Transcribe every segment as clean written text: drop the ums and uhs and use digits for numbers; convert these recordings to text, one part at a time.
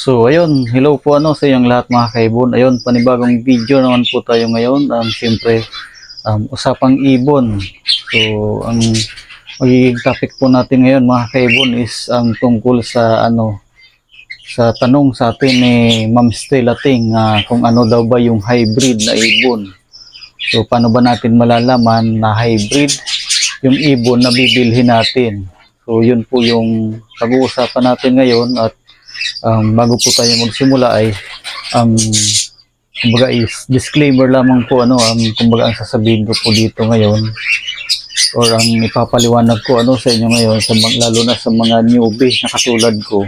So ayun, hello po sa inyong lahat mga kaibon. Ayun, panibagong video naman po tayo ngayon. Siyempre, usapang ibon. So ang magiging topic po natin ngayon mga kaibon is tungkol sa sa tanong sa atin ni Ma'am Stella Ting, kung ano daw ba yung hybrid na ibon. So paano ba natin malalaman na hybrid yung ibon na bibilhin natin? So yun po yung pag-uusapan natin ngayon. At bago po tayo magsimula ay um, kumbaga is disclaimer lamang po kumbaga ang sasabihin ko po dito ngayon, or ang ipapaliwanag ko sa inyo ngayon, lalo na sa mga newbie na katulad ko,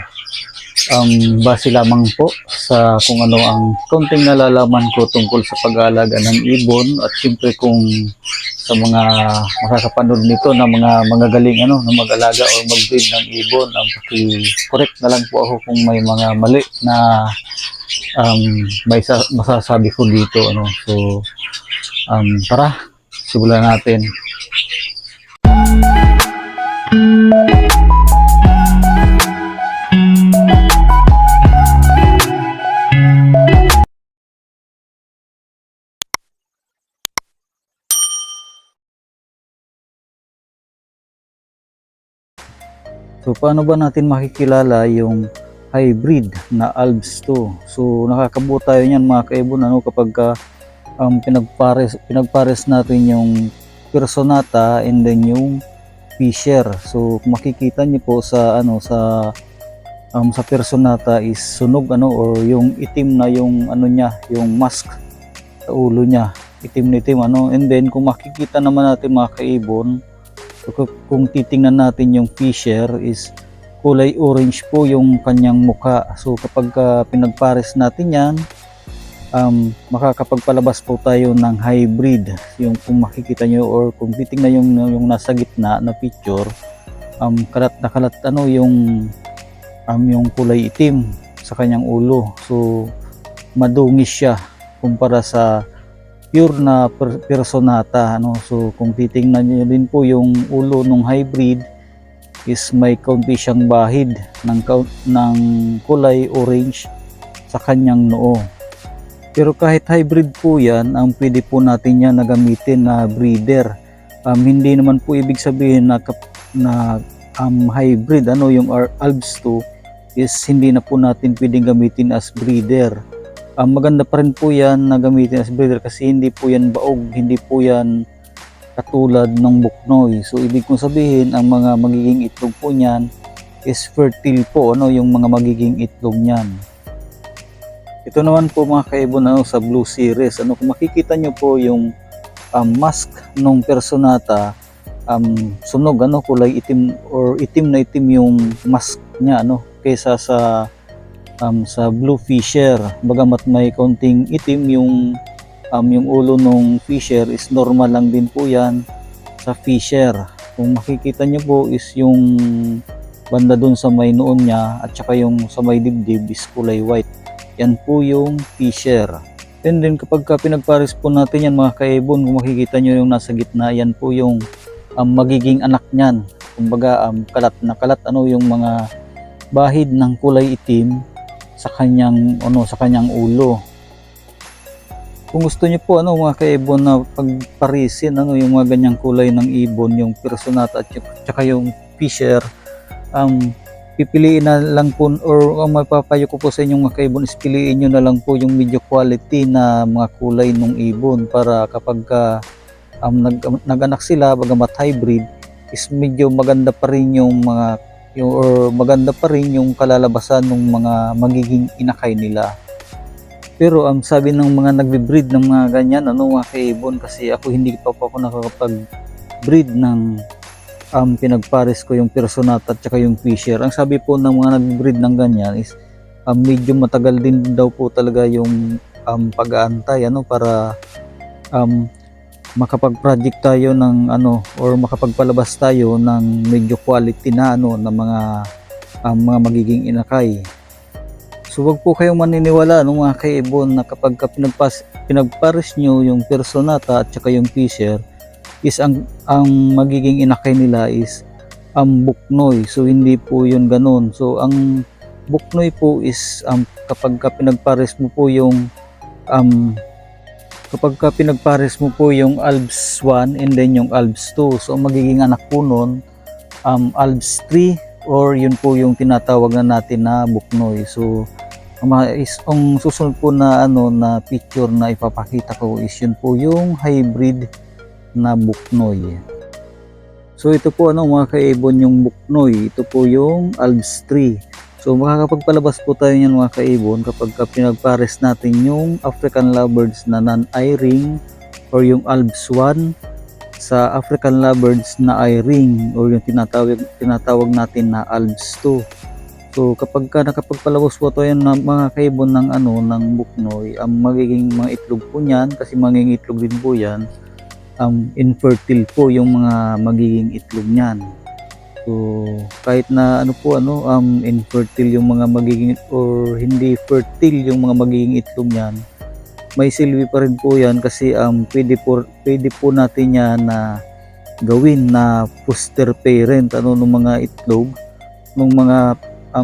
base lamang po sa kung ano ang konting nalalaman ko tungkol sa pag-aalaga ng ibon. At siyempre kung sa mga makakapanood nito na mga galing na mag-alaga o mag-breed ng ibon, paki-correct na lang po ako kung may mga mali na masasabi ko dito So tara, simulan natin. So paano ba natin makikilala yung hybrid na Alps 2? So nakakabuo tayo niyan mga kaibon kapag pinagpares natin yung Personata and then yung Fisher. So kung makikita niyo po sa sa Personata is sunog or yung itim na yung niya, yung mask sa ulo niya, itim na itim and then kung makikita naman natin mga kaibon, so, kung titingnan natin yung Fisher is kulay orange po yung kanyang muka. So kapag pinagpares natin yan, makakapagpalabas po tayo ng hybrid. Yung kung makikita nyo or kung titingnan yung nasa gitna na picture, kalat na kalat yung kulay itim sa kanyang ulo. So madungis siya kumpara sa pure na Personata So kung titingnan niyo din po yung ulo ng hybrid is may kaunti siyang bahid ng kulay orange sa kanyang noo. Pero kahit hybrid po yan, ang pwede po natin yan na gamitin na breeder. Hindi naman po ibig sabihin na hybrid yung Alps 2 is hindi na po natin pwedeng gamitin as breeder. Maganda pa rin po yan na gamitin as breeder kasi hindi po yan baog, hindi po yan katulad ng buknoy. So ibig kong sabihin, ang mga magiging itlog po niyan is fertile po yung mga magiging itlog niyan. Ito naman po mga kaibon sa Blue Series. Kung makikita nyo po yung mask ng Personata, sunog kulay itim or itim na itim yung mask niya kaysa sa Blue Fisher. Bagamat may konting itim yung ulo ng Fisher is normal lang din po yan sa Fisher. Kung makikita nyo po is yung banda dun sa may noon niya at saka yung sa may dibdib is kulay white. Yan po yung Fisher. And then kapag pinagpares po natin yan mga kaibon, kung makikita nyo yung nasa gitna, yan po yung magiging anak nyan. Kumbaga kalat na kalat yung mga bahid ng kulay itim sa kanyang ulo. Kung gusto niyo po mga kaibon na pagparisin yung mga ganyang kulay ng ibon, yung Personata at saka yung Fisher, pipiliin na lang po, or ang mapapayo ko po sa inyong mga kaibon is piliin nyo na lang po yung medyo quality na mga kulay ng ibon, para kapag nag-anak sila, bagamat hybrid, is medyo maganda pa rin maganda pa rin yung kalalabasan ng mga magiging inakay nila. Pero ang sabi ng mga nagbe-breed ng mga ganyan mga kaibon, kasi ako hindi pa po ako nakakapag-breed ng pinagpares ko yung Personata at saka yung Fisher. Ang sabi po ng mga nag-breed ng ganyan is medyo matagal din daw po talaga yung pag-aantay para makapag-project tayo ng or makapagpalabas tayo ng medyo quality na mga magiging inakay. So wag po kayong maniniwala mga kaibon na kapag pinagpares nyo yung Personata at saka yung Fisher is ang magiging inakay nila is buknoy. So hindi po yun ganun. So ang buknoy po is kapag ka pinagpares mo po yung um, Alps 1 and then yung Alps 2, so ang magiging anak po nun Alps 3, or yun po yung tinatawag na natin na buknoy. So ang susunod po na na picture na ipapakita ko is yun po yung hybrid na buknoy. So ito po mga kaibon yung buknoy, ito po yung Alps 3. So makakapagpalabas po tayo niyan mga kaibon kapag pinagpares natin yung African lovebirds na non-eye ring or yung Alps 1 sa African lovebirds na eye ring or yung tinatawag natin na Alps 2. So kapag nakapagpalabas po tayo ng mga kaibon ng ng buknoy, ang magiging mga itlog po niyan, kasi magiging itlog din po yan, infertile po yung mga magiging itlog niyan. So kahit na infertile yung mga magiging or hindi fertile yung mga magiging itlog niyan, may silbi pa rin po yan kasi pwede po natin yan na gawin na foster parent ng mga itlog ng mga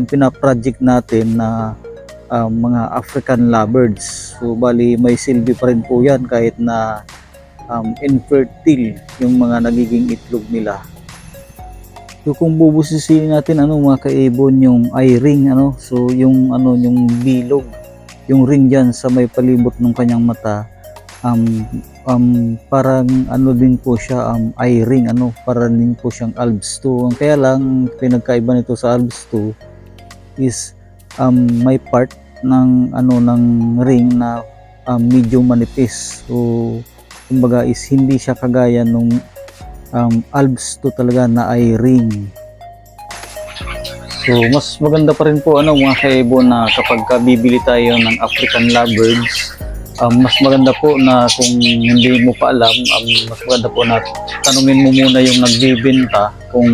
pinaproject natin na mga African lovebirds. So bali may silbi pa rin po yan kahit na infertile yung mga nagiging itlog nila. So kung bubusisiin natin mga kaibon yung eye ring, so yung yung bilog, yung ring diyan sa may palibot ng kanyang mata, parang din po siya eye ring, para din po siyang Alps 2. Kaya lang pinagkaiba nito sa Alps 2 is may part ng ng ring na medyo manipis. So kumbaga is hindi siya kagaya nung Alps 2 talaga na eye ring. So mas maganda pa rin po mga kaibon na kapag bibili tayo ng African lovebirds, mas maganda po na kung hindi mo pa alam, mas maganda po na tanungin mo muna yung nagbibenta kung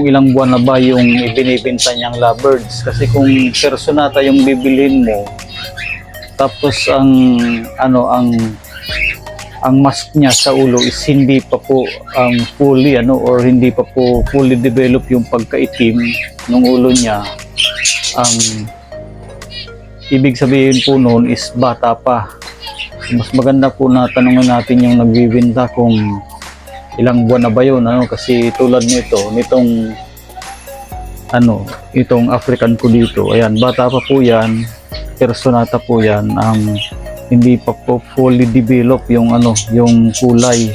ilang buwan na ba yung ibinibenta niyang lovebirds. Kasi kung personata yung bibilhin mo, tapos ang mask niya sa ulo is hindi pa po fully or hindi pa po fully develop yung pagkaitim ng ulo niya, ibig sabihin po noon is bata pa. Mas maganda po na tanungin natin yung nagbibenta kung ilang buwan na ba yun, kasi tulad nitong African ko dito, ayan, bata pa po yan, personata po yan, hindi pa po fully develop yung yung kulay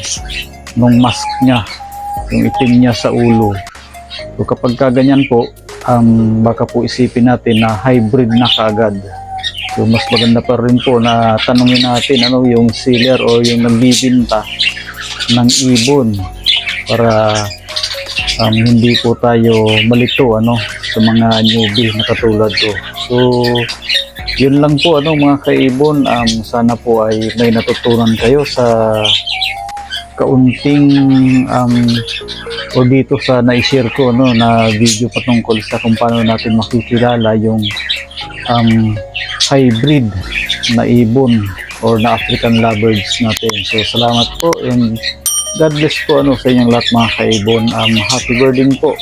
ng mask niya, yung itim niya sa ulo. So kapag ganyan po, baka po isipin natin na hybrid na kagad. So mas maganda pa rin po na tanungin natin yung seller o yung nagbibenta ng ibon para hindi po tayo malito sa mga newbie na katulad ko. So yun lang po mga kaibon, sana po ay may natutunan kayo sa kaunting o dito sa na-share ko na video patungkol sa kung paano natin makikilala yung hybrid na ibon or na African lovebirds natin. So salamat po and God bless po sa inyong lahat mga kaibon. Happy birthday po.